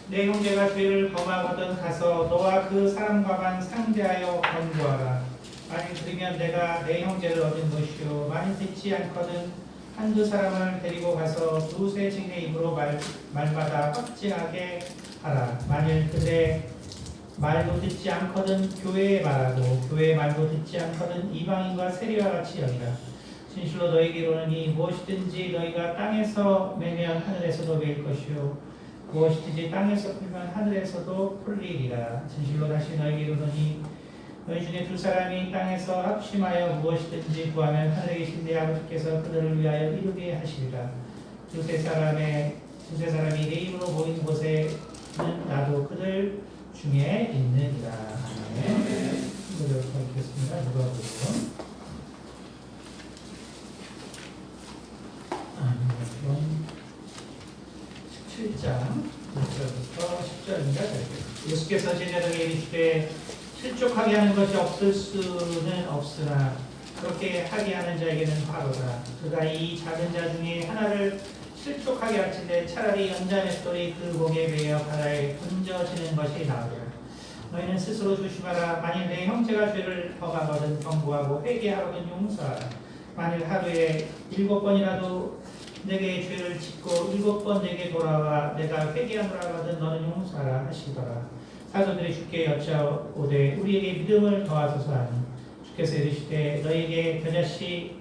내 형제가 죄를 범하거든 가서 너와 그 사람과만 상대하여 권고하라. 만일 들으면 내가 내 형제를 얻은 것이요 만일 듣지 않거든 한두 사람을 데리고 가서 두세 증의 입으로 말마다 확증하게 하라. 만일 그대 말도 듣지 않거든 교회에 말하고 교회의 말도 듣지 않거든 이방인과 세리와 같이 여기라. 진실로 너에게 이르노니 무엇이든지 너희가 땅에서 매면 하늘에서도 매일 것이요 무엇이든지 땅에서 풀면 하늘에서도 풀리리라. 진실로 다시 너에게 이르노니 너희 중에 두 사람이 땅에서 합심하여 무엇이든지 구하면 하늘에 계신 내 아버지께서 그들을 위하여 이루게 하시리라. 두세 사람이 내 이름으로 모이는 곳에는 나도 그들 중에 있느니라. 아멘. 이거를 읽겠습니다. 누가복음 17장 1절부터 10절입니다. 예수께서 제자들에게 이르시되 실족하게 하는 것이 없을 수는 없으나 그렇게 하게 하는 자에게는 바로다. 그가 이 작은 자 중에 하나를 실족하게 할진대 차라리 연자맷돌이 그 목에 매여 바다에 던져지는 것이 나으리라. 너희는 스스로 조심하라. 만일 내 형제가 죄를 범하거든 경고하고 회개하거든 용서하라. 만일 하루에 7번이라도 내게 죄를 짓고 7번 내게 돌아와 내가 회개하노라 하거든 너는 용서하라 하시더라. 사도들이 주께 여짜오되 우리에게 믿음을 더하소서 하니 주께서 이르시되 너희에게 겨자씨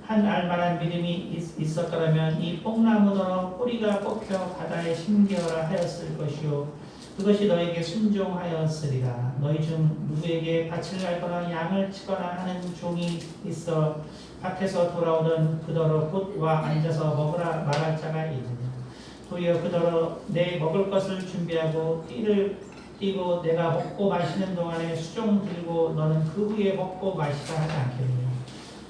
한 알만한 믿음이 있었더라면 이 뽕나무더러 뿌리가 뽑혀 바다에 심겨라 하였을 것이요 그것이 너에게 순종하였으리라. 너희 중 누구에게 밭을 갈거나 양을 치거나 하는 종이 있어 밭에서 돌아오던 그더러 곧 와 앉아서 먹으라 말할 자가 있느냐. 도리어 그더러 내 먹을 것을 준비하고 띠를 띠고 내가 먹고 마시는 동안에 수종 들고 너는 그 후에 먹고 마시라 하지 않겠느냐.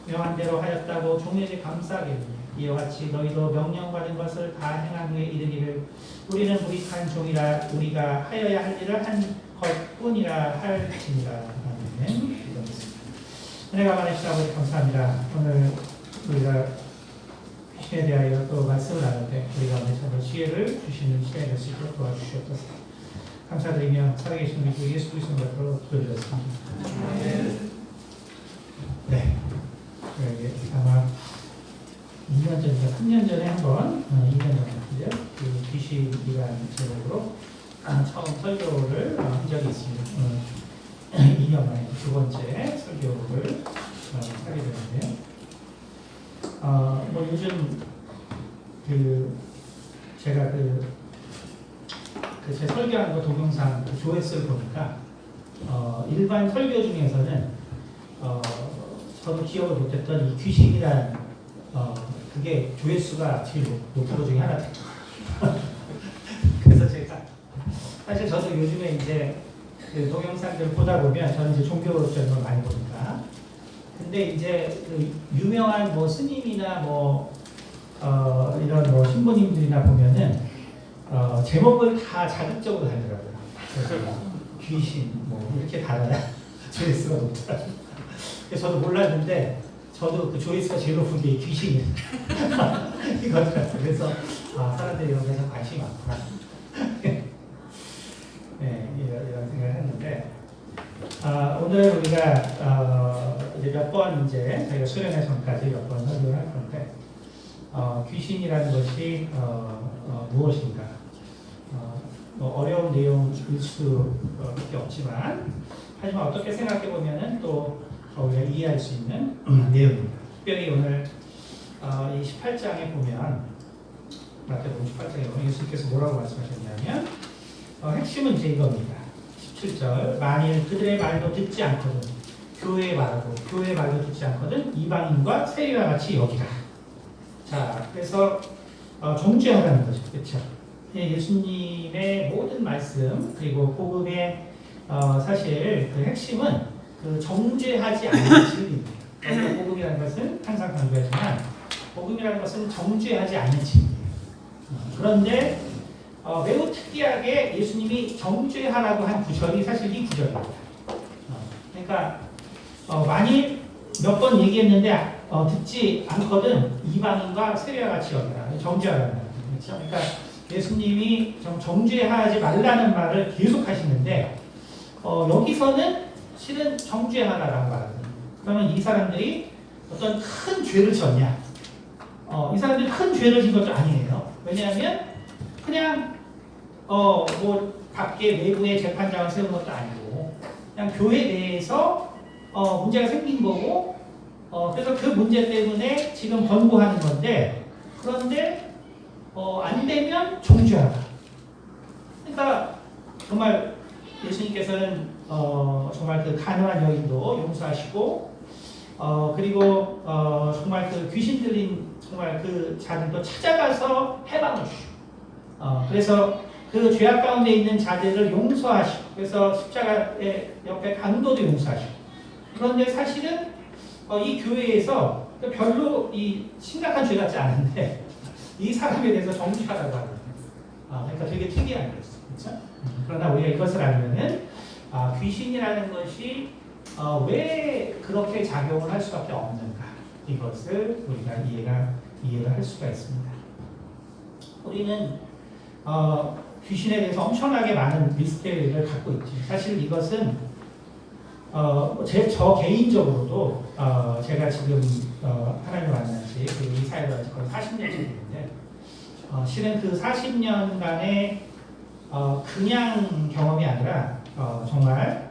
명한 대로 하였다고 종에게 감사하겠느냐. 이와 같이 너희도 명령받은 것을 다 행한 후에 이르기를 우리는 무익한 종이라 우리가 하여야 할 일을 한 것뿐이라 할지니라. 아멘. 은혜가 많으신 아버지 감사합니다. 오늘 우리가 귀신에 대하여 또 말씀을 나누는데 우리가 오늘 참 지혜를 주시는 시간이 될 수 있도록 도와주시옵소서. 감사드리며 살아계신 우리 주 예수 그리스도 이름으로 기도드렸습니다. 네. 아마 2년 전인가 3년 전에 한번 2년 전에 그 귀신이라는 제목으로 처음 설교를 한 적이 있습니다. 2년 만에 두 번째 설교를 하게 되는데요. 뭐 요즘 제가 제 설교하는 거 동영상 조회수를 보니까 일반 설교 중에서는 저도 기억을 못했던 이 귀신이란 그게 조회수가 제일 높은 것 중에 하나죠. 그래서 제가 사실 저도 요즘에 이제 그 동영상들 보다 보면 저는 이제 종교적인 많이 보니까 근데 이제 그 유명한 뭐 스님이나 뭐 이런 뭐 신부님들이나 보면은 제목을 다 자극적으로 달더라고요. 그래서 귀신 뭐 이렇게 달아야 조회수가 높더라고요. 그래서 저도 몰랐는데 저도 그 조회수가 제일 높은 게 귀신이에요. 이거더라고요. 그래서 사람들이 이런 데서 관심이 많구나. 네, 이런 생각을 했는데 오늘 우리가 이제 몇 번 이제 저희가 수련회 전까지 몇 번 설교를 할 건데 귀신이라는 것이 무엇인가? 뭐 어려운 내용일 수밖에 없지만 하지만 어떻게 생각해 보면은 또 우리가 이해할 수 있는 내용입니다. 특별히 오늘 이 18장에 보면 마태복음 18장에 보면 예수님께서 뭐라고 말씀하셨냐면 핵심은 이제 이겁니다. 17절 만일 그들의 말도 듣지 않거든 교회의 말하고 교회의 말도 듣지 않거든 이방인과 세리와 같이 여기라. 자, 그래서 정죄하라는 거죠. 그렇죠? 예수님의 모든 말씀 그리고 복음의 사실 그 핵심은 그 정죄하지 않는 진리입니다. 복음이라는 것은 항상 강조했습니다. 것은 정죄하지 않는 칭의예요. 그런데 매우 특이하게 예수님이 정죄하라고 한 구절이 사실 이 구절입니다. 그러니까 만일 몇 번 얘기했는데 듣지 않거든 이방인과 세례와 같이 여기라. 정죄하라는 거예요. 그렇죠? 그러니까 예수님이 정죄하지 말라는 말을 계속 하시는데 여기서는 실은 정죄하라라고 말합니다. 그러면 이 사람들이 어떤 큰 죄를 졌냐? 이 사람들이 큰 죄를 진 것도 아니에요. 왜냐하면 그냥 뭐 밖에 외부에 재판장을 세운 것도 아니고 그냥 교회 내에서 문제가 생긴 거고 그래서 그 문제 때문에 지금 권고하는 건데 그런데 안 되면 정죄하라. 그러니까 정말 예수님께서는 정말 그 가난한 여인도 용서하시고 그리고 정말 그 귀신 들린 정말 그 자들도 찾아가서 해방을 주시고 그래서 그 죄악 가운데 있는 자들을 용서하시고 그래서 십자가의 옆에 강도도 용서하시고 그런데 사실은 이 교회에서 별로 이 심각한 죄 같지 않은데 이 사람에 대해서 정죄하라고 하거든요. 그러니까 되게 특이한 거였어요. 그렇죠? 그러나 우리가 이것을 알면은 귀신이라는 것이 왜 그렇게 작용을 할 수밖에 없는가 이것을 우리가 이해를 할 수가 있습니다. 우리는 귀신에 대해서 엄청나게 많은 미스테리를 갖고 있죠. 사실 이것은 저 개인적으로도 제가 지금 하나님을 만난 지 이 사회가 거의 40년이 됐는데 실은 그 40년간의 그냥 경험이 아니라 정말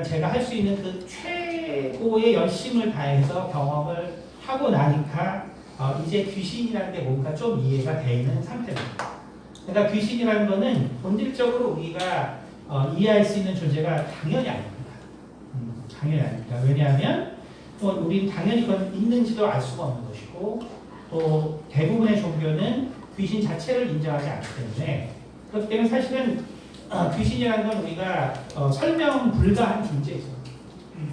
제가 할 수 있는 그 최고의 열심을 다해서 경험을 하고 나니까 이제 귀신이라는 게 뭔가 좀 이해가 되는 상태입니다. 그러니까 귀신이라는 거는 본질적으로 우리가 이해할 수 있는 존재가 당연히 아닙니다. 당연히 아닙니다. 왜냐하면 우리는 당연히 그건 있는지도 알 수가 없는 것이고 또 대부분의 종교는 귀신 자체를 인정하지 않기 때문에 그렇기 때문에 사실은 귀신이라는 건 우리가 설명 불가한 존재죠.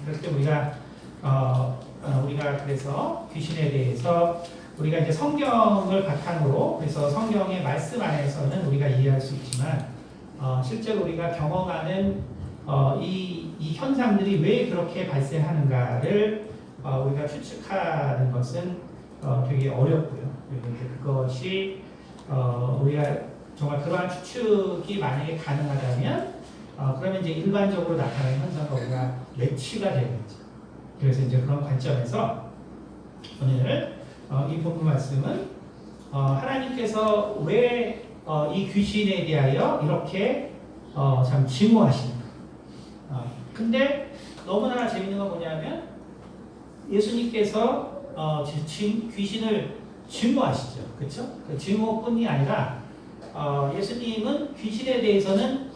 그렇기 때문에 우리가 그래서 귀신에 대해서 우리가 이제 성경을 바탕으로 그래서 성경의 말씀 안에서는 우리가 이해할 수 있지만 실제로 우리가 경험하는 이 현상들이 왜 그렇게 발생하는가를 우리가 추측하는 것은 되게 어렵고요. 그것이 우리가 정말 그러한 추측이 만약에 가능하다면 그러면 이제 일반적으로 나타나는 현상과 우리가 매치가 되겠죠. 그래서 이제 그런 관점에서 오늘 이 본문 말씀은 하나님께서 왜 이 귀신에 대하여 이렇게 참 증오하시는가. 근데 너무나 재밌는 건 뭐냐면 예수님께서 귀신을 증오하시죠. 그렇죠? 그 증오뿐이 아니라 예수님은 귀신에 대해서는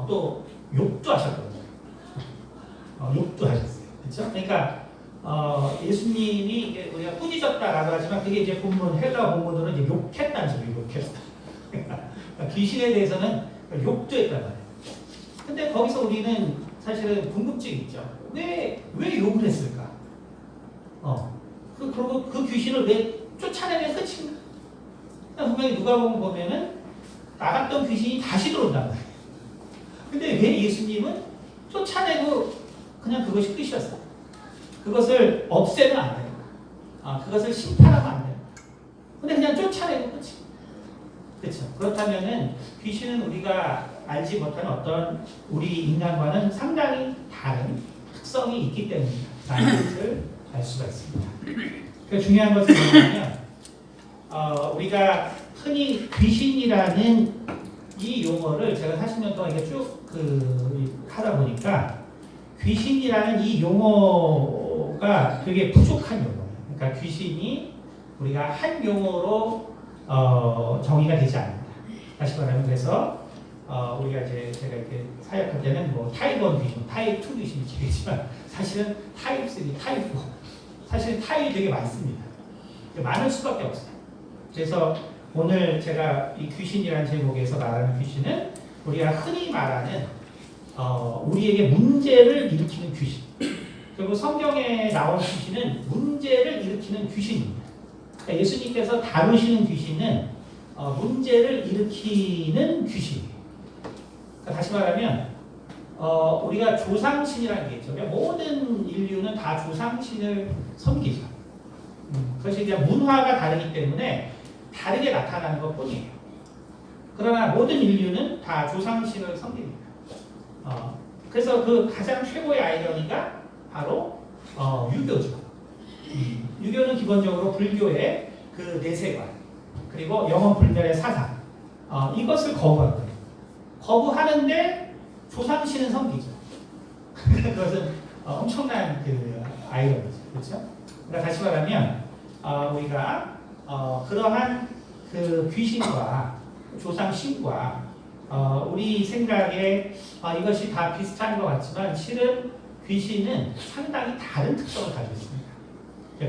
또 욕도 하셨거든요. 욕도 하셨어요. 그렇죠? 그러니까 예수님이 우리가 꾸짖었다라고 하지만 그게 이제 본문 헬라 본문으로 이제 욕했다는 소리예요. 욕했다. 그러니까 귀신에 대해서는 욕도 했단 말이에요. 근데 거기서 우리는 사실은 궁금증이 있죠. 왜 욕을 했을까? 그리고 그 귀신을 왜 쫓아내면 끝인가? 분명히 누가복음 보면은 나갔던 귀신이 다시 들어온단 말이에요. 근데 왜 예수님은 쫓아내고 그냥 그것이 끝이었어요? 그것을 없애면 안 돼요. 그것을 심판하면 안 돼요. 근데 그냥 쫓아내고 끝이. 그렇죠. 그렇다면은 귀신은 우리가 알지 못하는 어떤 우리 인간과는 상당히 다른 특성이 있기 때문이다. 라는 것을 알 수가 있습니다. 그 중요한 것은 뭐냐면 우리가 흔히 귀신이라는 이 용어를 제가 40년 동안 이게 쭉 하다 보니까 귀신이라는 이 용어가 되게 부족한 용어예요. 그러니까 귀신이 우리가 한 용어로 정의가 되지 않는다. 다시 말하면 그래서 우리가 이제 제가 이렇게 사역할 때는 뭐 타입 1 귀신, 타입 2 귀신이 있지만 사실은 타입 3, 타입 4 사실 타입이 되게 많습니다. 많을 수밖에 없어요. 그래서 오늘 제가 이 귀신이라는 제목에서 말하는 귀신은 우리가 흔히 말하는 우리에게 문제를 일으키는 귀신. 결국 성경에 나온 귀신은 문제를 일으키는 귀신입니다. 그러니까 예수님께서 다루시는 귀신은 문제를 일으키는 귀신이에요. 그러니까 다시 말하면 우리가 조상신이라는 게 있죠. 모든 인류는 다 조상신을 섬기죠. 그것이 이제 문화가 다르기 때문에 다르게 나타나는 것 뿐이에요. 그러나 모든 인류는 다 조상신을 섬깁니다. 그래서 그 가장 최고의 아이러니가 바로 유교죠. 유교는 기본적으로 불교의 그 내세관 그리고 영원불멸의 사상 이것을 거부하거든요. 거부하는데 조상신은 섬기죠. 그것은 엄청난 그 아이러니죠. 그렇죠? 그러니까 다시 말하면 우리가 그러한 그 귀신과 조상신과 우리 생각에 이것이 다 비슷한 것 같지만 실은 귀신은 상당히 다른 특성을 가지고 있습니다.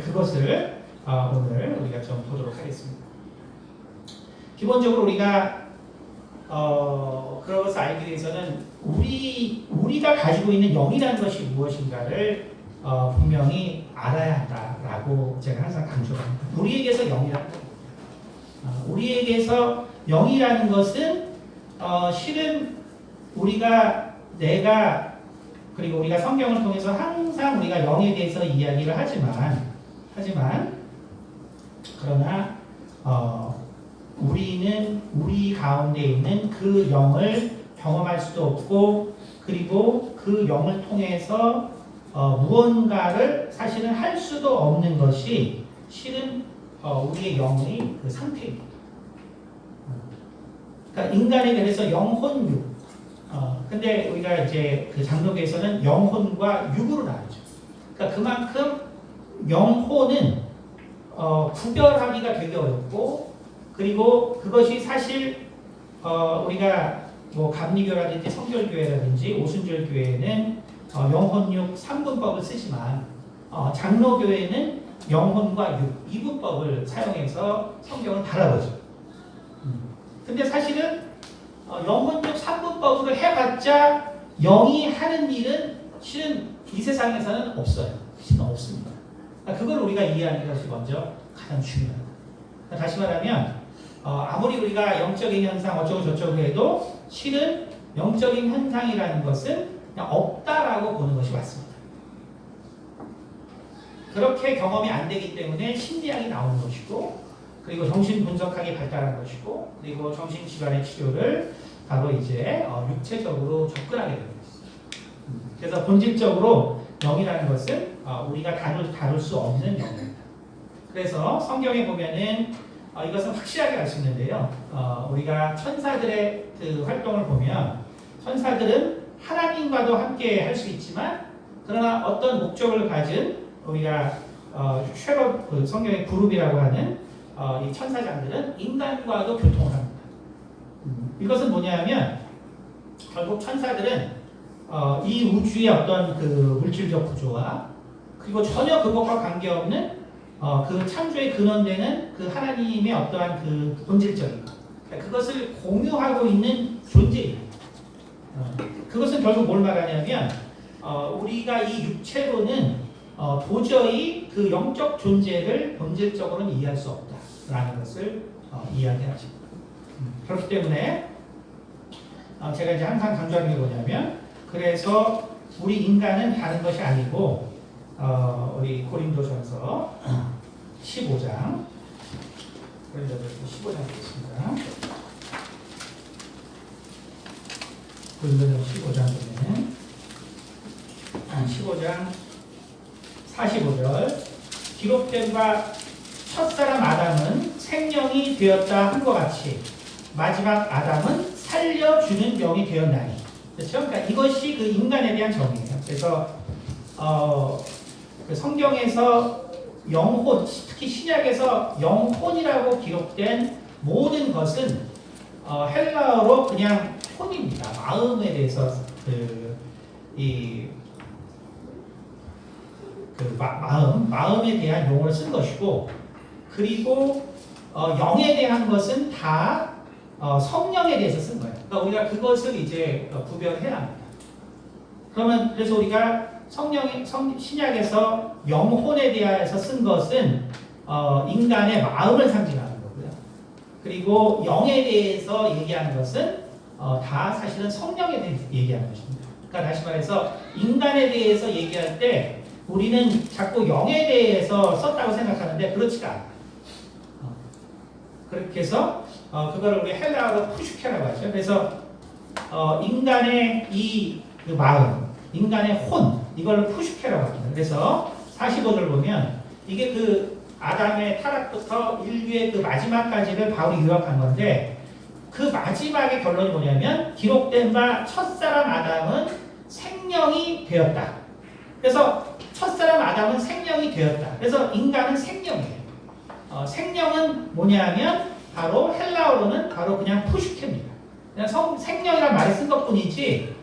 그것을 오늘 우리가 좀 보도록 하겠습니다. 기본적으로 우리가 그런 것을 알기 위해서는 우리가 가지고 있는 영이라는 것이 무엇인가를 분명히 알아야 한다라고 제가 항상 강조합니다. 우리에게서 영이라는 겁니다. 우리에게서 영이라는 것은 실은 내가 그리고 우리가 성경을 통해서 항상 우리가 영에 대해서 이야기를 하지만 그러나 우리는 우리 가운데 있는 그 영을 경험할 수도 없고 그리고 그 영을 통해서 무언가를 사실은 할 수도 없는 것이 실은 우리의 영의 그 상태입니다. 그러니까 인간에 대해서 영혼육. 근데 우리가 이제 그 장로교에서는 영혼과 육으로 나누죠. 그러니까 그만큼 영혼은 구별하기가 되게 어렵고 그리고 그것이 사실 우리가 뭐 감리교라든지 성결교회라든지 오순절교회는 영혼육 3분법을 쓰지만 장로교회는 영혼과 육 2분법을 사용해서 성경을 바라보죠. 근데 사실은 영혼육 3분법으로 해봤자 영이 하는 일은 실은 이 세상에서는 없어요. 실은 없습니다. 그러니까 그걸 우리가 이해하는 것이 먼저 가장 중요합니다. 그러니까 다시 말하면 아무리 우리가 영적인 현상 어쩌고 저쩌고 해도 실은 영적인 현상이라는 것은 그냥 없다라고 보는 것이 맞습니다. 그렇게 경험이 안 되기 때문에 심리학이 나오는 것이고 그리고 정신분석학이 발달한 것이고 그리고 정신질환의 치료를 바로 이제 육체적으로 접근하게 되는 것입니다. 그래서 본질적으로 영이라는 것은 우리가 다룰 수 없는 영입니다. 그래서 성경에 보면은 이것은 확실하게 알 수 있는데요. 우리가 천사들의 그 활동을 보면 천사들은 하나님과도 함께 할 수 있지만 그러나 어떤 목적을 가진 우리가 쉐럽 그 성경의 그룹이라고 하는 이 천사장들은 인간과도 교통을 합니다. 이것은 뭐냐면 결국 천사들은 이 우주의 어떤 그 물질적 구조와 그리고 전혀 그것과 관계없는 그 창조의 근원되는 그 하나님의 어떠한 그 본질적인 것 그것을 공유하고 있는 존재입니다. 그것은 결국 뭘 말하냐면 우리가 이 육체로는 도저히 그 영적 존재를 본질적으로는 이해할 수 없다라는 것을 이야기하죠. 그렇기 때문에 제가 이제 항상 강조하는 게 뭐냐면 그래서 우리 인간은 다른 것이 아니고 우리 고린도전서 15장 고린도전서 15장 보겠습니다. 고린도전서 15장 보면 15장 45절 기록된 바 첫사람 아담은 생명이 되었다 한 것 같이 마지막 아담은 살려주는 영이 되었나니 그렇죠? 그러니까 이것이 그 인간에 대한 정의예요. 그래서 그 성경에서 영혼, 특히 신약에서 영혼이라고 기록된 모든 것은 헬라어로 그냥 혼입니다. 마음에 대해서 마음에 대한 용어를 쓴 것이고 그리고 영에 대한 것은 다 성령에 대해서 쓴 거예요. 그러니까 우리가 그것을 이제 구별해야 합니다. 그러면 그래서 우리가 신약에서 영혼에 대하여서 쓴 것은 인간의 마음을 상징하는 거고요. 그리고 영에 대해서 얘기하는 것은 다 사실은 성령에 대해서 얘기하는 것입니다. 그러니까 다시 말해서 인간에 대해서 얘기할 때 우리는 자꾸 영에 대해서 썼다고 생각하는데 그렇지가 않아요. 그렇게 해서 그거를 우리 헬라어로 푸슈케라고 하죠. 그래서 인간의 그 마음, 인간의 혼, 이걸 푸슈케라고 합니다. 그래서 45절 보면 이게 그 아담의 타락부터 인류의 그 마지막까지를 바울이 요약한 건데 그 마지막의 결론이 뭐냐면 기록된 바 첫사람 아담은 생명이 되었다. 그래서 첫사람 아담은 생명이 되었다. 그래서 인간은 생명이에요. 생명은 뭐냐면 바로 헬라어로는 바로 그냥 푸슈케입니다. 그냥 생명이라는 말을 쓴 것뿐이지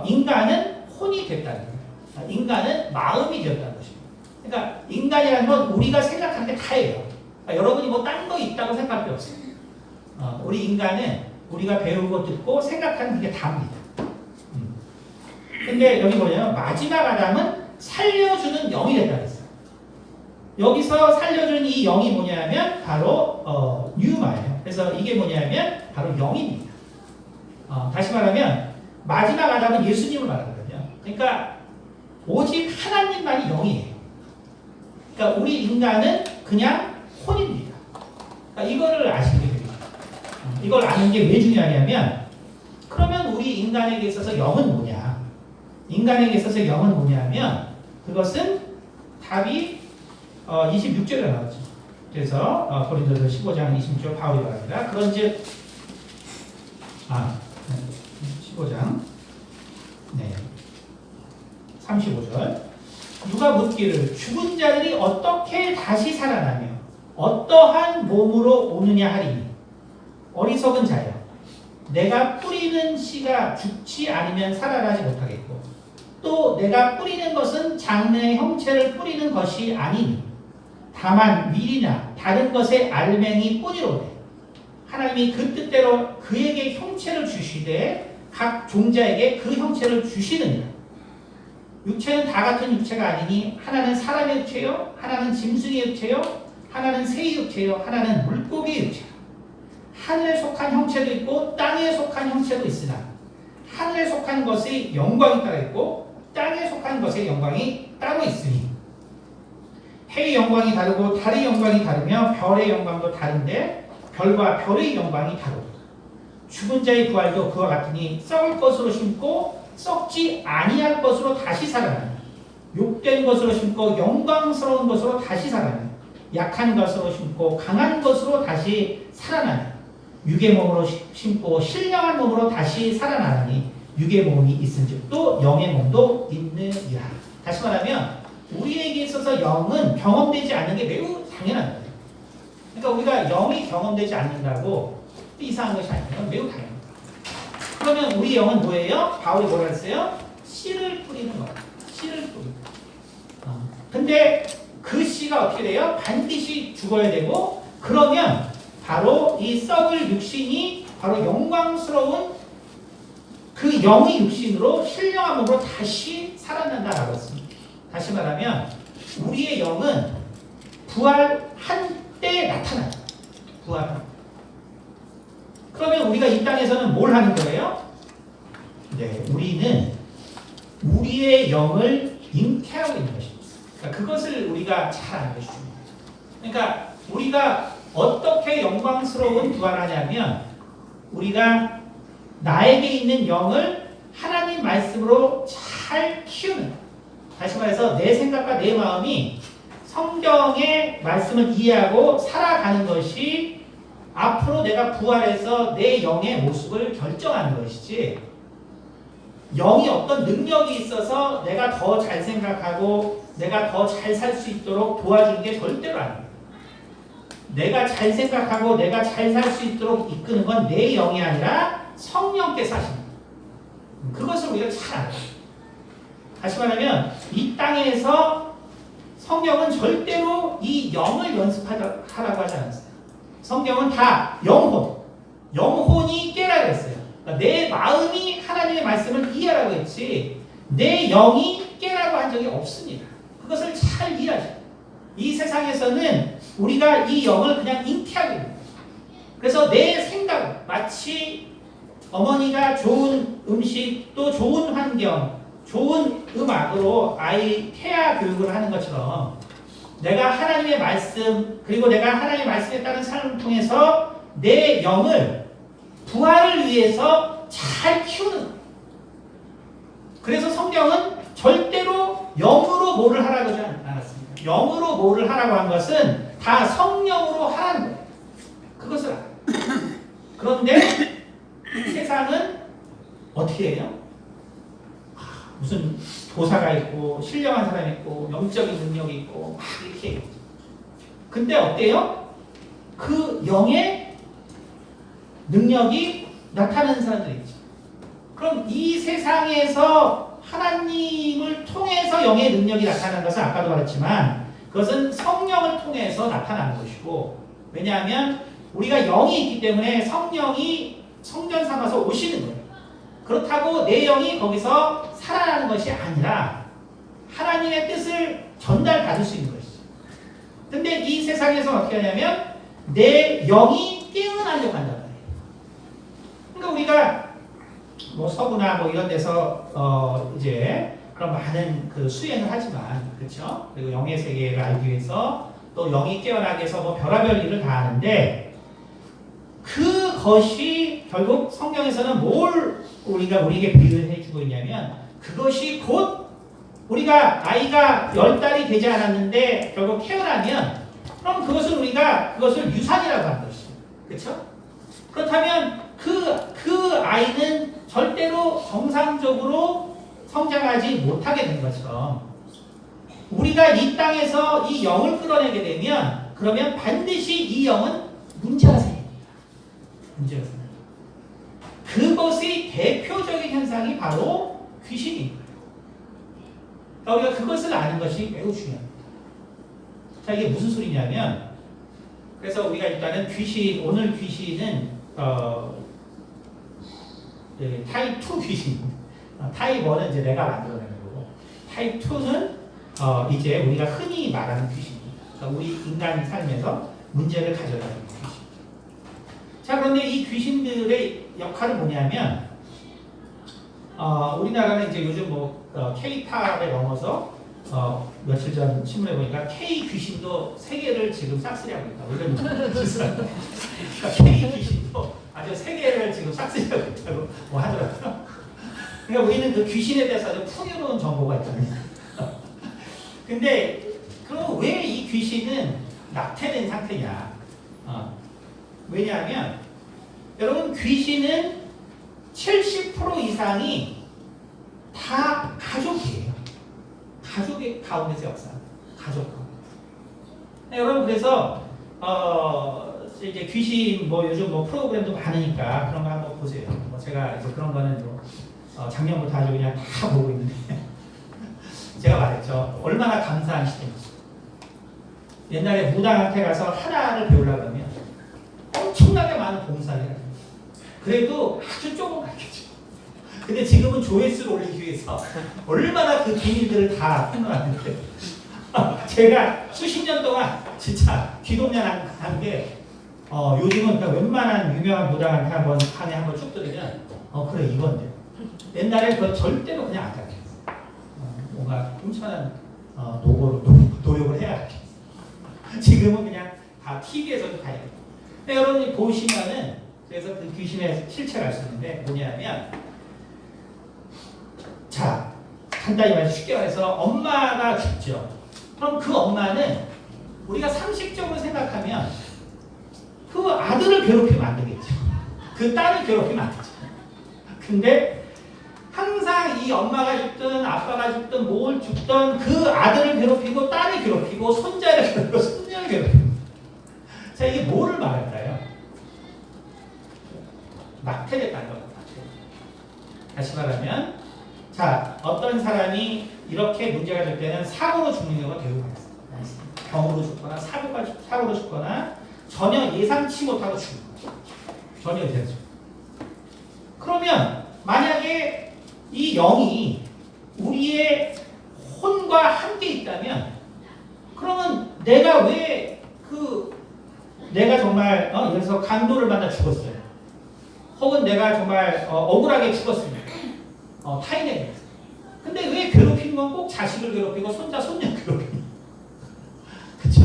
인간은 혼이 됐다는 거예요. 인간은 마음이 되었다는 것입니다. 그러니까 인간이라는 건 우리가 생각하는 게 다예요. 그러니까 여러분이 뭐 딴 거 있다고 생각할 필요 없어요. 우리 인간은 우리가 배우고 듣고 생각하는 게 다입니다. 근데 여기 뭐냐면 마지막 아담은 살려주는 영이 됐다 그랬어요. 여기서 살려주는 이 영이 뭐냐면 바로 뉴마예요. 그래서 이게 뭐냐면 바로 영입니다. 다시 말하면 마지막 아담은 예수님을 말하거든요. 그러니까 오직 하나님만이 영이에요. 그러니까 우리 인간은 그냥 혼입니다. 그러니까 이거를 아시게 됩니다. 이걸 아는 게 왜 중요하냐면 그러면 우리 인간에게 있어서 영은 뭐냐? 인간에게 있어서 영은 뭐냐면 그것은 답이 26절에 나왔죠. 그래서 고린도서 15장 26절 바울이 말합니다. 그런즉 15장 35절 누가 묻기를 죽은 자들이 어떻게 다시 살아나며 어떠한 몸으로 오느냐 하리니 어리석은 자여 내가 뿌리는 씨가 죽지 않으면 살아나지 못하겠고 또 내가 뿌리는 것은 장래의 형체를 뿌리는 것이 아니니 다만 밀이나 다른 것의 알맹이 뿐이로되 하나님이 그 뜻대로 그에게 형체를 주시되 각 종자에게 그 형체를 주시느니라. 육체는 다 같은 육체가 아니니 하나는 사람의 육체요 하나는 짐승의 육체요 하나는 새의 육체요 하나는 물고기의 육체요 하늘에 속한 형체도 있고 땅에 속한 형체도 있으나 하늘에 속한 것의 영광이 따로 있고 땅에 속한 것의 영광이 따로 있으니 해의 영광이 다르고 달의 영광이 다르며 별의 영광도 다른데 별과 별의 영광이 다르다. 죽은 자의 부활도 그와 같으니 썩을 것으로 심고 썩지 아니할 것으로 다시 살아나니 욕된 것으로 심고 영광스러운 것으로 다시 살아나니 약한 것으로 심고 강한 것으로 다시 살아나니 육의 몸으로 심고 신령한 몸으로 다시 살아나니 육의 몸이 있은즉 또 영의 몸도 있느니라. 다시 말하면 우리에게 있어서 영은 경험되지 않는 게 매우 당연한 거예요. 그러니까 우리가 영이 경험되지 않는다고 이상한 것이 아니에요. 매우 당연합니다. 그러면 우리 영은 뭐예요? 바울이 뭐라 했어요? 씨를 뿌리는 거예요. 씨를 뿌리는 거예요. 근데 그 씨가 어떻게 돼요? 반드시 죽어야 되고 그러면 바로 이 썩을 육신이 바로 영광스러운 그 영의 육신으로 신령한 몸으로 다시 살아난다라고 했습니다. 다시 말하면 우리의 영은 부활한 때 나타나요. 부활한. 그러면 우리가 이 땅에서는 뭘 하는 거예요? 네, 우리는 우리의 영을 잉태하고 있는 것입니다. 그러니까 그것을 우리가 잘 아는 것이 중요해요. 그러니까 우리가 어떻게 영광스러운 부활하냐면 우리가 나에게 있는 영을 하나님 말씀으로 잘 키우는 거예요. 다시 말해서 내 생각과 내 마음이 성경의 말씀을 이해하고 살아가는 것이 앞으로 내가 부활해서 내 영의 모습을 결정하는 것이지 영이 어떤 능력이 있어서 내가 더 잘 생각하고 내가 더 잘 살 수 있도록 도와주는 게 절대로 아닙니다. 내가 잘 생각하고 내가 잘 살 수 있도록 이끄는 건 내 영이 아니라 성령께서 하십니다. 그것을 우리가 잘 알아요. 다시 말하면 이 땅에서 성경은 절대로 이 영을 연습하라고 하지 않았어요. 성경은 다 영혼이 깨라고 했어요. 그러니까 내 마음이 하나님의 말씀을 이해하라고 했지 내 영이 깨라고 한 적이 없습니다. 그것을 잘 이해하죠. 이 세상에서는 우리가 이 영을 그냥 잉태하고 있는 거예요. 그래서 내 생각, 마치 어머니가 좋은 음식, 또 좋은 환경, 좋은 음악으로 아이 태아 교육을 하는 것처럼 내가 하나님의 말씀, 그리고 내가 하나님의 말씀에 따른 삶을 통해서 내 영을 부활을 위해서 잘 키우는 거예요. 그래서 성경은 절대로 영으로 뭐를 하라고 하지 않았습니다. 영으로 뭐를 하라고 한 것은 다 성령으로 하라는 거예요. 그것을 알아요. 그런데 세상은 어떻게 해요? 무슨 도사가 있고 신령한 사람이 있고 영적인 능력이 있고 막 이렇게. 근데 어때요? 그 영의 능력이 나타나는 사람들이 있죠. 그럼 이 세상에서 하나님을 통해서 영의 능력이 나타나는 것은 아까도 말했지만 그것은 성령을 통해서 나타나는 것이고, 왜냐하면 우리가 영이 있기 때문에 성령이 성전 삼아서 오시는 거예요. 그렇다고 내 영이 거기서 살아나는 것이 아니라 하나님의 뜻을 전달받을 수 있는 것이죠. 근데 이 세상에서 어떻게 하냐면 내 영이 깨어나려고 한단 말이에요. 그러니까 우리가 뭐 서구나 뭐 이런 데서 이제 그런 많은 그 수행을 하지만, 그렇죠? 그리고 영의 세계를 알기 위해서 또 영이 깨어나게 해서 뭐 별의별 일을 다 하는데, 그것이 결국 성경에서는 뭘 우리에게 비유를 해주고 있냐면, 그것이 곧 우리가 아이가 10달이 되지 않았는데 결국 태어나면, 그럼 그것을 유산이라고 하는 것이죠. 그렇죠? 그렇다면 그 아이는 절대로 정상적으로 성장하지 못하게 된 것처럼, 우리가 이 땅에서 이 영을 끌어내게 되면 그러면 반드시 이 영은 문제가 생깁니다. 문제가 생깁니다. 그것의 대표적인 현상이 바로 귀신입니다. 그러니까 우리가 그것을 아는 것이 매우 중요합니다. 자, 이게 무슨 소리냐면, 그래서 우리가 일단은 오늘 귀신은 타입 2 귀신입니다. 타입 1은 이제 내가 만들어내는 거고, 타입 2는 이제 우리가 흔히 말하는 귀신입니다. 그러니까 우리 인간 삶에서 문제를 가져다주는 귀신. 자, 그런데 이 귀신들의 역할은 뭐냐면, 우리나라는 이제 요즘 K-팝에 넘어서 며칠 전 신문에 보니까 K 귀신도 세계를 지금 싹쓸이하고 있다고 이런 뉴스가. 그러니까 K 귀신도 아주 세계를 지금 싹쓸이하고 있다고 뭐 하더라고요. 그러니까 우리는 그 귀신에 대해서 아주 풍요로운 정보가 있잖아요. 근데 그럼 왜 이 귀신은 낙태된 상태냐? 왜냐하면 여러분, 귀신은 70% 이상이 다 가족이에요. 가족의 가운데서 역사합니다. 가족 가운데. 네, 여러분, 그래서 이제 귀신 요즘 프로그램도 많으니까 그런 거 한번 보세요. 제가 이제 그런 거는 작년부터 아주 그냥 다 보고 있는데 제가 말했죠. 얼마나 감사한 시대인지. 옛날에 무당한테 가서 하나를 배우려고 하면 엄청나게 많은 봉사를 해요. 그래도 아주 조금 가르쳐줘. 근데 지금은 조회수를 올리기 위해서 얼마나 그 비밀들을 다 풀어놨는데 제가 수십 년 동안 진짜 귀동냥 한 게 요즘은 그냥 웬만한 유명한 무당한테 한번 쭉 들으면 그래 이건데, 옛날에 그거 절대로 그냥 안 가르쳤어. 뭔가 엄청난 노력을 해야 돼. 지금은 그냥 다 TV에서도 다 해요. 여러분이 보시면은, 그래서 그 귀신의 실체를 알 수 있는데 뭐냐면, 자, 간단히 말해서 쉽게 말해서 엄마가 죽죠. 그럼 그 엄마는 우리가 상식적으로 생각하면 그 아들을 괴롭히면 안 되겠죠. 그 딸을 괴롭히면 안 되죠. 근데 항상 이 엄마가 죽든 아빠가 죽든 뭘 죽든 그 아들을 괴롭히고 딸을 괴롭히고 손자를 괴롭히고 손녀를 괴롭히고. 자, 이게 뭐를 말할까요? 낙태됐다는 것 같아요. 다시 말하면, 자, 어떤 사람이 이렇게 문제가 될 때는 사고로 죽는 경우가 되게 많습니다. 병으로 죽거나 사고로 죽거나 전혀 예상치 못하고 죽는 거죠. 전혀 예상치 못하고. 그러면 만약에 이 영이 우리의 혼과 함께 있다면 그러면 내가 왜 내가 정말 예를 들어서 강도를 만나 죽었어요. 혹은 내가 정말 억울하게 죽었습니다. 타인에게. 근데 왜 괴롭히는 건 꼭 자식을 괴롭히고 손자, 손녀 괴롭히는 그쵸?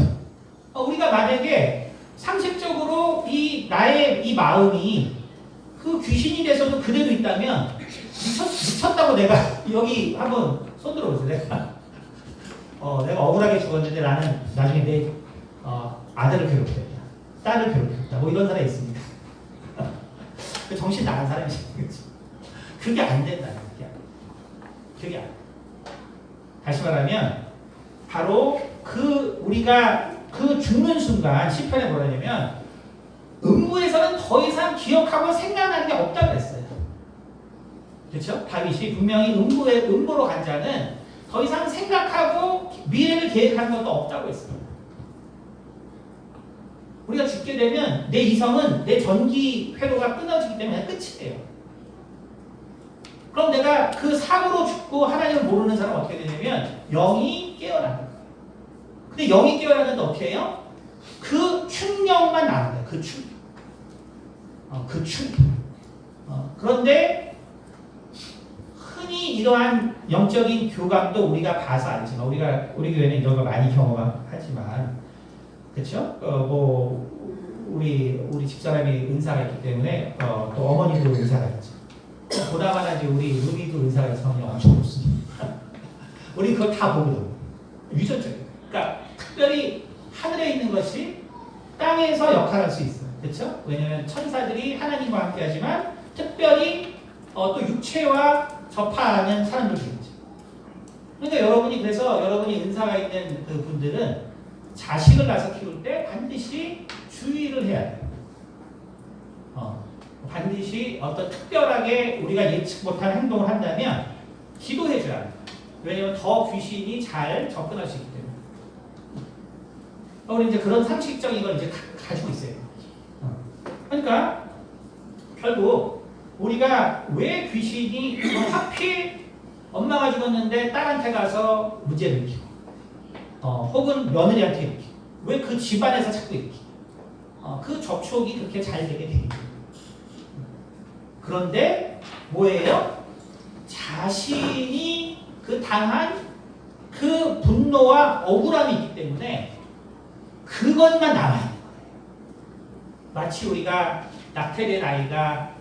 우리가 만약에 상식적으로 나의 이 마음이 그 귀신이 돼서도 그대로 있다면 미쳤다고 내가 여기 한번 손 들어보세요. 내가 억울하게 죽었는데 나는 나중에 내 아들을 괴롭혔다. 딸을 괴롭혔다. 뭐 이런 사람이 있습니다. 정신 나간 사람이 있겠지. 그게 안 된다는 거야. 그게 안 돼. 다시 말하면 바로 우리가 죽는 순간 시편에 뭐라 하냐면 음부에서는 더 이상 기억하고 생각나는 게 없다고 그랬어요. 그렇죠? 다윗이 분명히 음부로 간 자는 더 이상 생각하고 미래를 계획하는 것도 없다고 했습니다. 우리가 죽게 되면 내 이성은 내 전기 회로가 끊어지기 때문에 끝이에요. 그럼 내가 그 사고로 죽고 하나님을 모르는 사람은 어떻게 되냐면 영이 깨어나는 거예요. 근데 영이 깨어나는데 어떻게 해요? 그 충격만 나는 거예요. 그 충격. 그 충격. 그런데 흔히 이러한 영적인 교감도 우리가 봐서 알지만 우리 교회는 이런 거 많이 경험하지만 그렇죠? 우리 집사람이 은사가 있기 때문에 또 어머니도 은사가 있죠. 보다만 하지 우리 루비도 은사가 있어서 엄청 높습니다. 우리 그거 다 보거든. 유전적이에요. 그러니까 특별히 하늘에 있는 것이 땅에서 역할할 수 있어요. 그렇죠? 왜냐하면 천사들이 하나님과 함께하지만 특별히 또 육체와 접하는 사람들이겠죠. 그러니까 여러분이 은사가 있는 그 분들은 자식을 낳아서 키울 때 반드시 주의를 해야 돼요. 반드시 어떤 특별하게 우리가 예측 못한 행동을 한다면 기도해줘야 돼요. 왜냐하면 더 귀신이 잘 접근할 수 있기 때문에. 우리 이제 그런 상식적인 걸 이제 가지고 있어요. 그러니까 결국 우리가 왜 귀신이 하필 엄마가 죽었는데 딸한테 가서 문제를 일으키고 혹은 며느리한테 일으키고 왜 그 집안에서 자꾸 일으키고 그 접촉이 그렇게 잘 되게 되겠죠. 그런데 뭐예요? 자신이 당한 그 분노와 억울함이 있기 때문에 그것만 남아있는 거예요. 마치 우리가 낙태된 아이가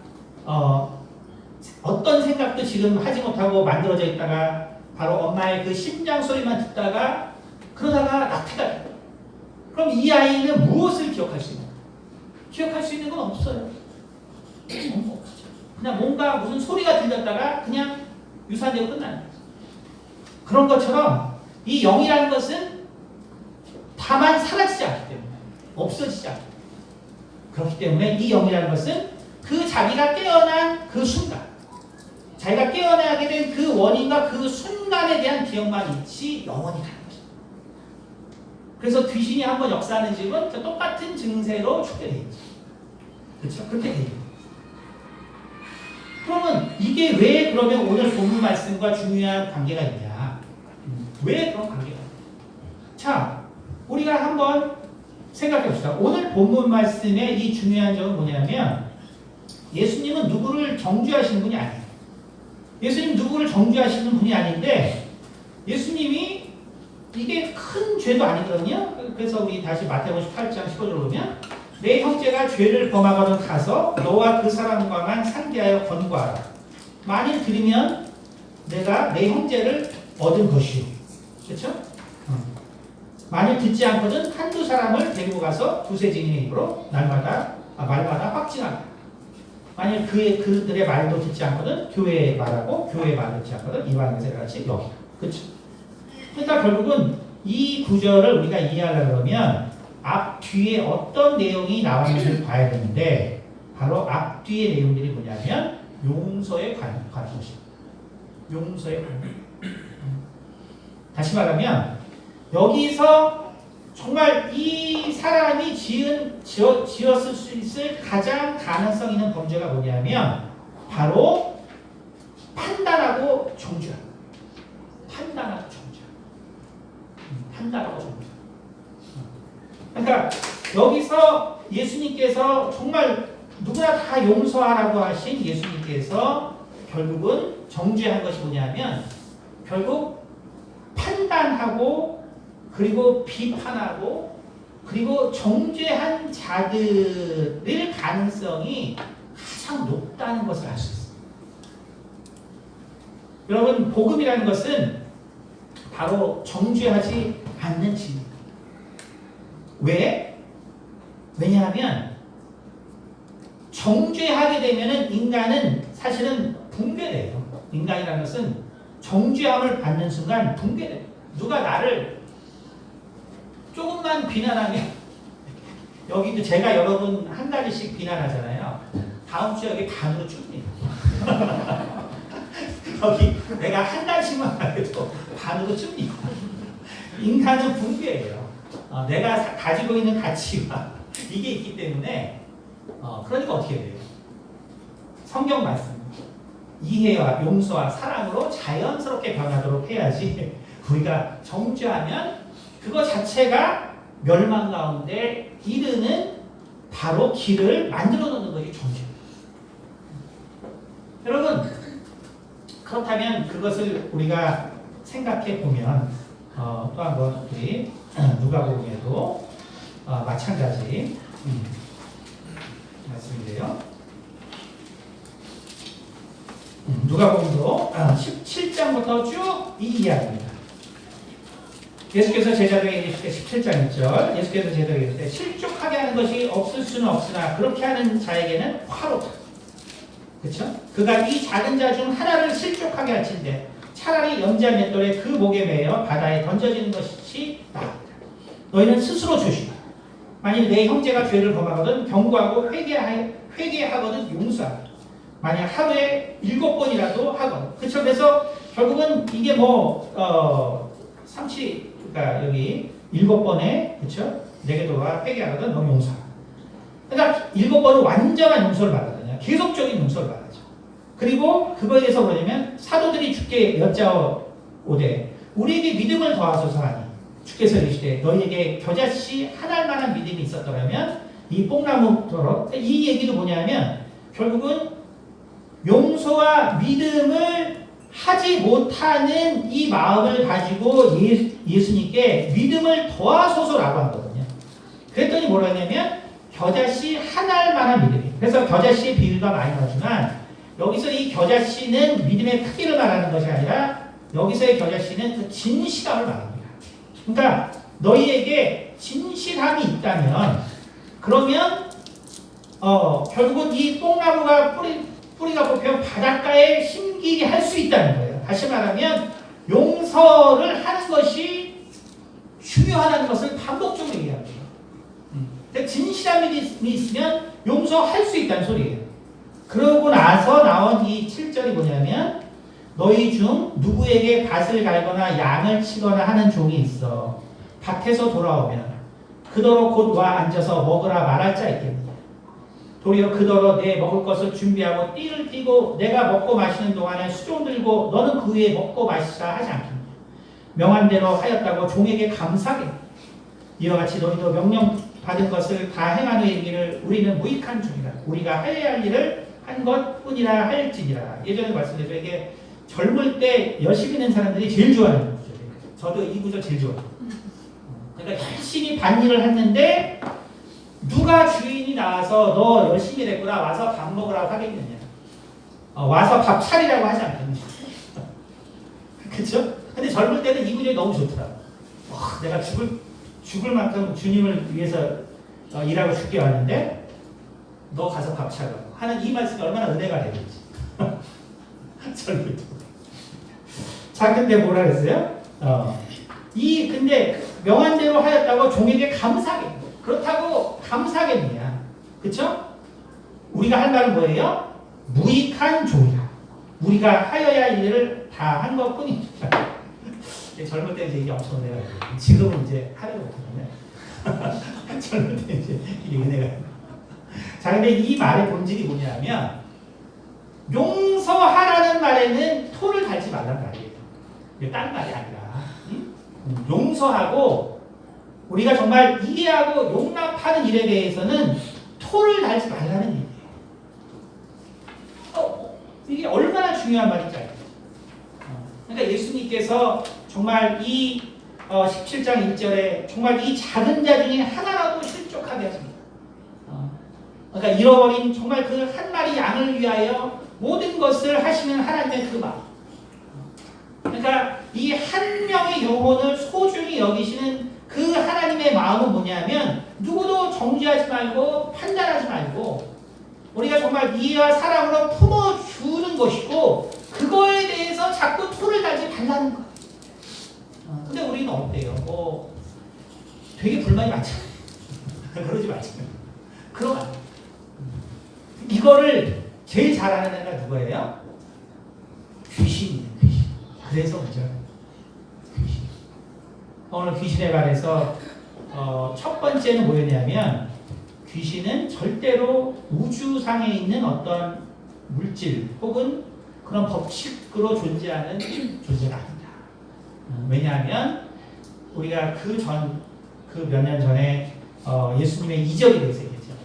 어떤 생각도 지금 하지 못하고 만들어져 있다가 바로 엄마의 그 심장 소리만 듣다가 그러다가 낙태가 돼요. 그럼 이 아이는 무엇을 기억할 수 있는가? 기억할 수 있는 건 없어요. 그냥 뭔가 무슨 소리가 들렸다가 그냥 유산되고 끝나는 거죠. 그런 것처럼 이 영이라는 것은 다만 사라지지 않기 때문에 없어지지 않기 때문에 그렇기 때문에 이 영이라는 것은 그 자기가 깨어난 그 순간 자기가 깨어나게 된 그 원인과 그 순간에 대한 기억만 있지 영원히 가는 거죠. 그래서 귀신이 한번 역사하는 집은 똑같은 증세로 죽게 되어 있죠. 그렇죠? 그렇게 되어 있죠. 그러면 이게 왜 그러면 오늘 본문 말씀과 중요한 관계가 있냐? 왜 그런 관계가 있냐? 자, 우리가 한번 생각해 봅시다. 오늘 본문 말씀의 이 중요한 점은 뭐냐면 예수님은 누구를 정죄하시는 분이 아니에요. 예수님 누구를 정죄하시는 분이 아닌데 예수님이 이게 큰 죄도 아니거든요. 그래서 우리 다시 마태복음 18장 15절을 보면 내 형제가 죄를 범하거든 가서 너와 그 사람과만 상대하여 권고하라. 만일 들으면 내가 내 형제를 얻은 것이요. 그렇죠? 만일 듣지 않거든 한두 사람을 데리고 가서 두세 증인의 입으로 말마다 확증하라. 만일 그들의 말도 듣지 않거든 교회의 말하고 교회의 말을 듣지 않거든 이방인의 같이 여기라. 그렇죠? 그러니까 결국은 이 구절을 우리가 이해하려고 그러면 앞뒤에 어떤 내용이 나왔는지를 봐야 되는데 바로 앞뒤의 내용들이 뭐냐면 용서에 관한 것입니다. 용서에 관한. 다시 말하면 여기서 정말 이 사람이 지었을 수 있을 가장 가능성 있는 범죄가 뭐냐면 바로 판단하고 정죄하는 거예요. 판단하고 정죄. 판단하고 정죄. 그러니까 여기서 예수님께서 정말 누구나 다 용서하라고 하신 예수님께서 결국은 정죄한 것이 뭐냐면 결국 판단하고 그리고 비판하고 그리고 정죄한 자들의 가능성이 가장 높다는 것을 알 수 있습니다. 여러분 복음이라는 것은 바로 정죄하지 않는 진리입니다. 왜? 왜냐하면 정죄하게 되면은 인간은 사실은 붕괴돼요. 인간이라는 것은 정죄함을 받는 순간 붕괴돼요. 누가 나를 조금만 비난하면 여기도 제가 여러분 한 가지씩 비난하잖아요. 다음 주에 여기 반으로 줍니다. 여기 내가 한 가지만 해도 반으로 줍니다. 인간은 붕괴예요. 내가 가지고 있는 가치와 이게 있기 때문에 그러니까 어떻게 돼요? 성경 말씀 이해와 용서와 사랑으로 자연스럽게 변하도록 해야지 우리가 정죄하면 그거 자체가 멸망 가운데 이르는 바로 길을 만들어 놓는 것이 정죄입니다. 여러분 그렇다면 그것을 우리가 생각해 보면 또 한번 우리 누가복음에도 마찬가지 말씀인데요. 누가복음도 17장부터 쭉 이 이야기입니다. 예수께서 제자들에게 이르시되 17장 1절 예수께서 제자들에게 이르시되 실족하게 하는 것이 없을 수는 없으나 그렇게 하는 자에게는 화로다. 그렇죠? 그가 이 작은 자 중 하나를 실족하게 할진대 차라리 연자 맷돌에 그 목에 매여 바다에 던져지는 것이 나으리라. 너희는 스스로 조심하라. 만일 내 형제가 죄를 범하거든 경고하고 회개하거든 용서하라. 만약 하루에 7번이라도 하거든. 그렇죠? 그래서 결국은 이게 그러니까 여기 7번에 그렇죠? 내게도가 회개하거든 너 용서하라. 그러니까 7번은 완전한 용서를 받거든요. 계속적인 용서를 받아죠. 그리고 그거에 대해서 뭐냐면 사도들이 주께 여짜오되 우리에게 믿음을 더하소서 하니 주께서 이르시되 너희에게 겨자씨 한 알만한 믿음이 있었더라면 이 뽕나무처럼 이 얘기도 뭐냐면 결국은 용서와 믿음을 하지 못하는 이 마음을 가지고 예수님께 믿음을 더하소서라고 하거든요. 그랬더니 뭐라 했냐면 겨자씨 한 알만한 믿음이. 그래서 겨자씨의 비유가 많이 나오지만 여기서 이 겨자씨는 믿음의 크기를 말하는 것이 아니라 여기서의 겨자씨는 그 진실함을 말합니다. 그러니까 너희에게 진실함이 있다면 그러면 결국은 이 뽕나무가 뿌리가 뽑히면 바닷가에 심기게 할 수 있다는 거예요. 다시 말하면 용서를 하는 것이 중요하다는 것을 반복적으로 얘기합니다. 진실함이 있으면 용서할 수 있다는 소리예요. 그러고 나서 나온 이 7절이 뭐냐면 너희 중 누구에게 밭을 갈거나 양을 치거나 하는 종이 있어 밭에서 돌아오면 그더러 곧 와 앉아서 먹으라 말할 자 있겠느냐. 도리어 그더러 내 먹을 것을 준비하고 띠를 띠고 내가 먹고 마시는 동안에 수종 들고 너는 그 위에 먹고 마시라 하지 않겠느냐. 명한 대로 하였다고 종에게 감사하겠느냐. 이와 같이 너희도 명령 받은 것을 다 행한 후에 이르기를 우리는 무익한 종이라. 우리가 해야 할 일을 한 것뿐이라 할지니라. 예전에 말씀드렸죠. 이게 젊을 때 열심히 있는 사람들이 제일 좋아하는 구절이에요. 저도 이 구절 제일 좋아해요. 그러니까 열심히 밭일을 했는데 누가 주인이 나와서 너 열심히 됐구나 와서 밥 먹으라고 하겠느냐. 와서 밥 차리라고 하지 않겠느냐. 그렇죠? 근데 젊을 때는 이 구절이 너무 좋더라고. 내가 죽을 만큼 주님을 위해서 일하고 죽게 왔는데 너 가서 밥 차려고 하는 이 말씀이 얼마나 은혜가 되는지. 젊을 때. 자, 근데 뭐라 그랬어요? 근데 명한 대로 하였다고 종에게 감사하겠냐. 그렇다고 감사하겠느냐. 그쵸? 우리가 할 말은 뭐예요? 무익한 종이라. 우리가 하여야 할 일을 다 한 것 뿐이다. 젊을 때 이제 이게 엄청 은혜가 돼요. 지금은 이제 하려고 못하는데. 젊을 때 이제 이게 은혜가 돼요. 자, 근데 이 말의 본질이 뭐냐면, 용서하라는 말에는 토를 달지 말란 말이에요. 이게 딴 말이 아니라 용서하고 우리가 정말 이해하고 용납하는 일에 대해서는 토를 달지 말라는 얘기예요. 이게 얼마나 중요한 말인지 알죠? 그러니까 예수님께서 정말 이 17장 1절에 정말 이 작은 자 중에 하나라도 실족하게 하십니다. 그러니까 잃어버린 정말 그 한 마리 양을 위하여 모든 것을 하시는 하나님의 그 마음. 그러니까 이 한 명의 영혼을 소중히 여기시는 그 하나님의 마음은 뭐냐면 누구도 정죄하지 말고 판단하지 말고 우리가 정말 이해와 사랑으로 품어주는 것이고 그거에 대해서 자꾸 토를 달지 말라는 거예요. 근데 우리는 어때요? 되게 불만이 많잖아요. 그러지 마시고. 그럼 이거를 제일 잘하는 애가 누구예요? 귀신이에요. 귀신. 그래서 문제가 귀신. 오늘 귀신에 관해서 첫 번째는 뭐였냐면 귀신은 절대로 우주상에 있는 어떤 물질 혹은 그런 법칙으로 존재하는 존재가 아니다. 왜냐하면 우리가 그 몇 년 전에 예수님의 이적에 대해서 얘기했잖아요.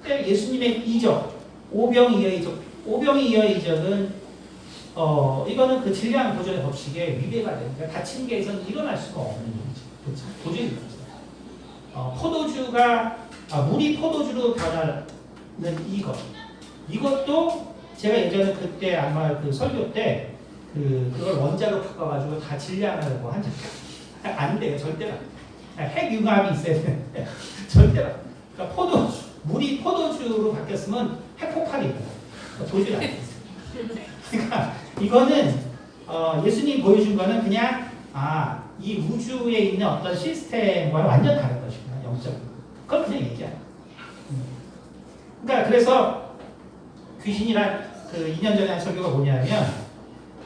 그때 예수님의 이적, 오병이어의 이적은 이거는 그 질량 보존의 법칙에 위배가 되니까 다친 개에서는 일어날 수가 없는 일이죠. 그렇죠? 도저히 일어나지. 포도주가 물이 포도주로 변하는 이것도 제가 예전에 그때 아마 그 설교 때 그걸 원자로 바꿔가지고 다 질량하고 한 적 안 돼요. 절대로 안 돼요. 핵융합이 있어야 되는데 절대로 안 돼요. 그러니까 물이 포도주로 바뀌었으면 핵폭발이 일어나요. 도저히 안 돼요. 그러니까 이거는 예수님 보여준 거는 그냥 이 우주에 있는 어떤 시스템과는 완전 다른 것이구나. 영적으로. 그걸 그냥 얘기하는 그러니까 그래서 귀신이란 그 2년 전에 한 설교가 뭐냐면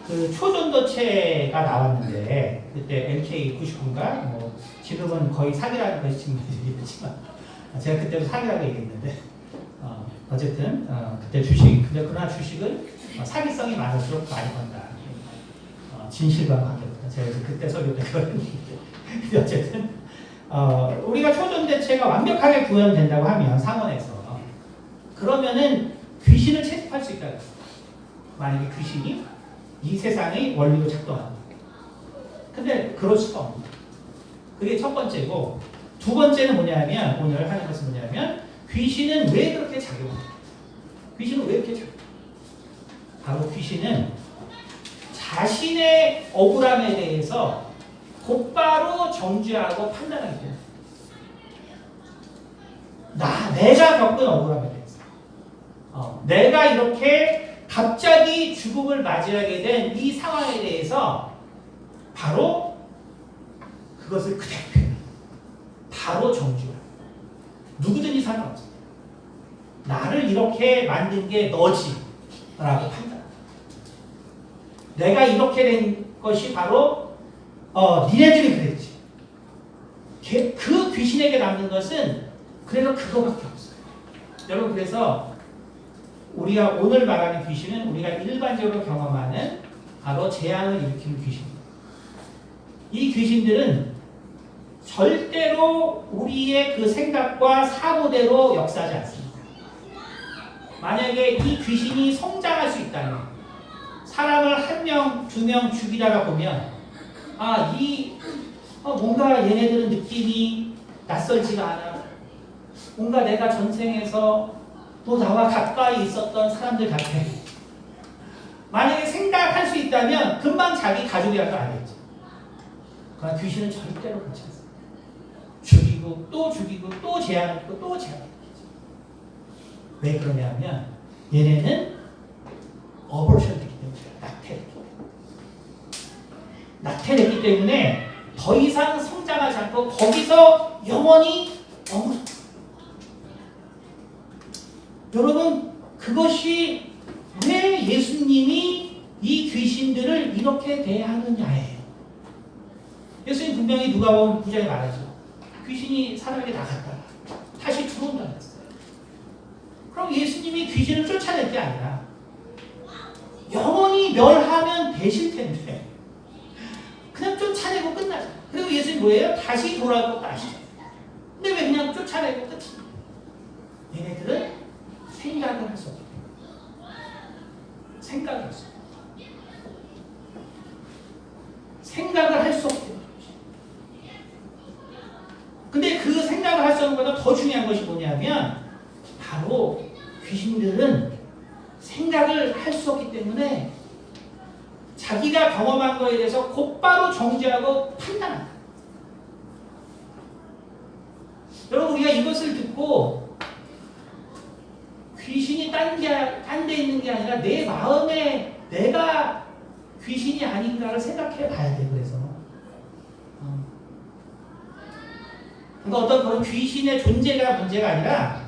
그 초전도체가 나왔는데 그때 LK99인가 뭐 지금은 거의 사기라는 것이 지금 얘기했지만 제가 그때도 사기라고 얘기했는데 어쨌든 그때 근데 그러나 주식은 사기성이 많을수록 많이 번다. 진실과 관계보다 제가 그때 설교 때 그랬는데 어쨌든 우리가 초전도체가 완벽하게 구현된다고 하면 상원에서 그러면은 귀신을 채집할 수 있다. 만약에 귀신이 이 세상의 원리로 작동한다. 근데 그럴 수가 없습니다. 그게 첫 번째고 두 번째는 뭐냐면 오늘 하는 것은 뭐냐면 귀신은 왜 그렇게 작용합니까? 귀신은 왜 이렇게 작용합니까? 바로 귀신은 자신의 억울함에 대해서 곧바로 정죄하고 판단하기 때문에 내가 겪은 억울함에 대해서 내가 이렇게 갑자기 죽음을 맞이하게 된 이 상황에 대해서 바로 그것을 그대로 표현합니다. 바로 정죄합니다. 누구든지 상관없습니다. 나를 이렇게 만든 게 너지 라고 판단합니다. 내가 이렇게 된 것이 바로 니네들이 그랬지. 그 귀신에게 남는 것은 그래서 그거밖에 없어요. 여러분 그래서 우리가 오늘 말하는 귀신은 우리가 일반적으로 경험하는 바로 재앙을 일으키는 귀신입니다. 이 귀신들은 절대로 우리의 그 생각과 사고대로 역사하지 않습니다. 만약에 이 귀신이 성장할 수 있다면 사람을 한 명, 두 명 죽이다가 보면 뭔가 얘네들은 느낌이 낯설지가 않아. 뭔가 내가 전생에서 또 나와 가까이 있었던 사람들 같아. 만약에 생각할 수 있다면 금방 자기 가족이라도 알겠죠. 그러나 귀신은 절대로 그렇지 않습니다. 죽이고 또 죽이고 또 재앙하고 또 재앙하고. 왜 그러냐면 얘네는 어버션 됐기 때문에 낙태됐기 때문에 더 이상 성장하지 않고 거기서 영원히 머무르. 여러분 그것이 왜 예수님이 이 귀신들을 이렇게 대하느냐예요. 예수님 분명히 누가복음 9장에 말하죠. 귀신이 사람에게 나갔다가 다시 들어온다고 했어요. 그럼 예수님이 귀신을 쫓아낼 게 아니라 영원히 멸하면 되실 텐데 쫓아내고 끝나죠. 그리고 예수님 뭐예요? 다시 돌아올 것도 아시죠. 근데 왜 그냥 쫓아내고 끝이냐? 얘네들은 생각을 할 수 없어요. 생각을 할 수 없어요. 생각을 할 수 없대요. 근데 그 생각을 할 수 없는 것보다 더 중요한 것이 뭐냐면 바로 귀신들은 생각을 할 수 없기 때문에 자기가 경험한 거에 대해서 곧바로 정죄하고 판단한다. 여러분 우리가 이것을 듣고 귀신이 딴 데 있는 게 아니라 내 마음에 내가 귀신이 아닌가를 생각해 봐야 돼. 그래서 그러니까 어떤 그런 귀신의 존재가 문제가 아니라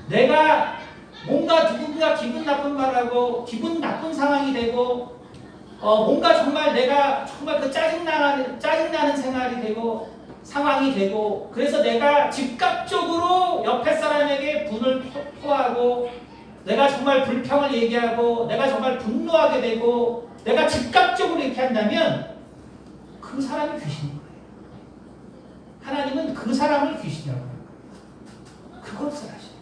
내가 뭔가 누군가 기분 나쁜 말하고 기분 나쁜 상황이 되고 뭔가 정말 내가 정말 그 짜증나는 생활이 되고 상황이 되고 그래서 내가 즉각적으로 옆에 사람에게 분을 토하고 내가 정말 불평을 얘기하고 내가 정말 분노하게 되고 내가 즉각적으로 이렇게 한다면 그 사람이 귀신인 거예요. 하나님은 그 사람을 귀신이라고 합니다. 그것을 하시죠.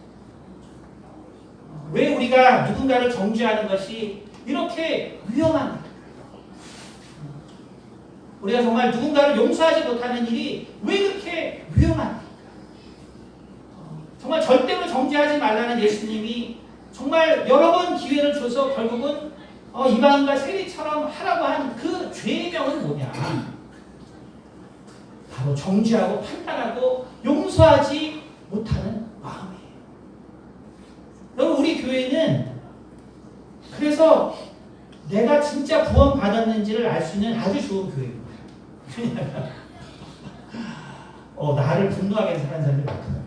왜 우리가 누군가를 정죄하는 것이 이렇게 위험한가? 우리가 정말 누군가를 용서하지 못하는 일이 왜 그렇게 위험한가? 정말 절대로 정죄하지 말라는 예수님이 정말 여러 번 기회를 줘서 결국은 이방인과 세리처럼 하라고 한 그 죄명은 뭐냐? 바로 정죄하고 판단하고 용서하지 못하는 마음이에요. 여러분 우리 교회는 그래서 내가 진짜 구원 받았는지를 알 수 있는 아주 좋은 교회입니다. 나를 분노하게 하는 사람들이 많거든요.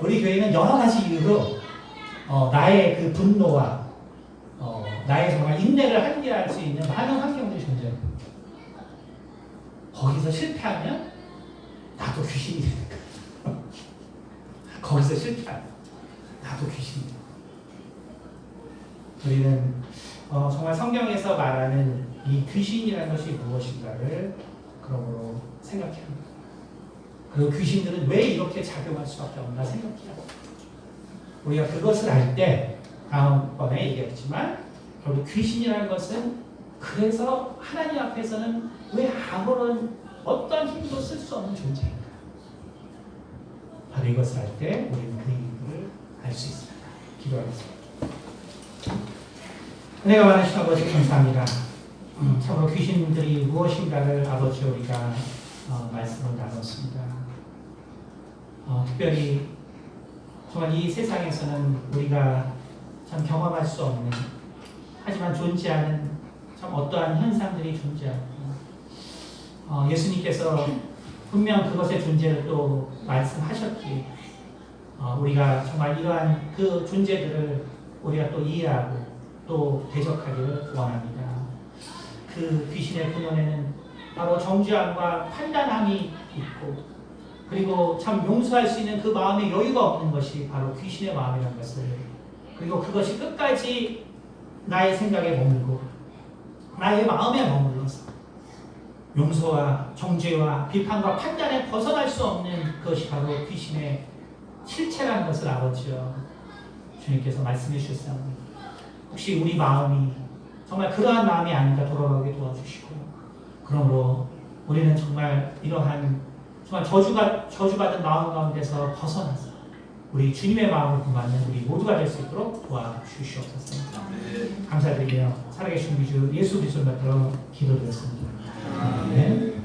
우리 교회는 여러 가지 이유로 나의 그 분노와 나의 정말 인내를 한계할 수 있는 많은 환경들이 존재합니다. 거기서 실패하면 나도 귀신이 되는 거야. 거기서 실패하면 나도 귀신이 돼. 우리는 정말 성경에서 말하는 이 귀신이라는 것이 무엇인가를 그러므로 생각해야 합니다. 그리고 귀신들은 왜 이렇게 작용할 수밖에 없나 생각해야 합니다. 우리가 그것을 알 때 다음번에 얘기했지만 결국 귀신이라는 것은 그래서 하나님 앞에서는 왜 아무런 어떤 힘도 쓸 수 없는 존재인가. 바로 이것을 알 때 우리는 그 이유를 알 수 있습니다. 기도하겠습니다. 은혜가 많으신 아버지 감사합니다. 참으로 귀신들이 무엇인가를 아버지 우리가 말씀을 나눴습니다. 특별히 정말 이 세상에서는 우리가 참 경험할 수 없는 하지만 존재하는 참 어떠한 현상들이 존재하고 예수님께서 분명 그것의 존재를 또 말씀하셨기에 우리가 정말 이러한 그 존재들을 우리가 또 이해하고 또 대적하기를 원합니다. 그 귀신의 근원에는 바로 정죄함과 판단함이 있고 그리고 참 용서할 수 있는 그 마음의 여유가 없는 것이 바로 귀신의 마음이라는 것을 그리고 그것이 끝까지 나의 생각에 머물고 나의 마음에 머물러서 용서와 정죄와 비판과 판단에 벗어날 수 없는 그것이 바로 귀신의 실체라는 것을 아버지여 주님께서 말씀해 주셨사옵니다. 혹시 우리 마음이 정말 그러한 마음이 아닌가 돌아가게 도와주시고 그러므로 우리는 정말 이러한 정말 저주받은 마음 가운데서 벗어나서 우리 주님의 마음을 품는 우리 모두가 될 수 있도록 도와주시옵소서. 감사드리며 살아계신 주 예수 그리스도를 받들어 기도드렸습니다. 아멘.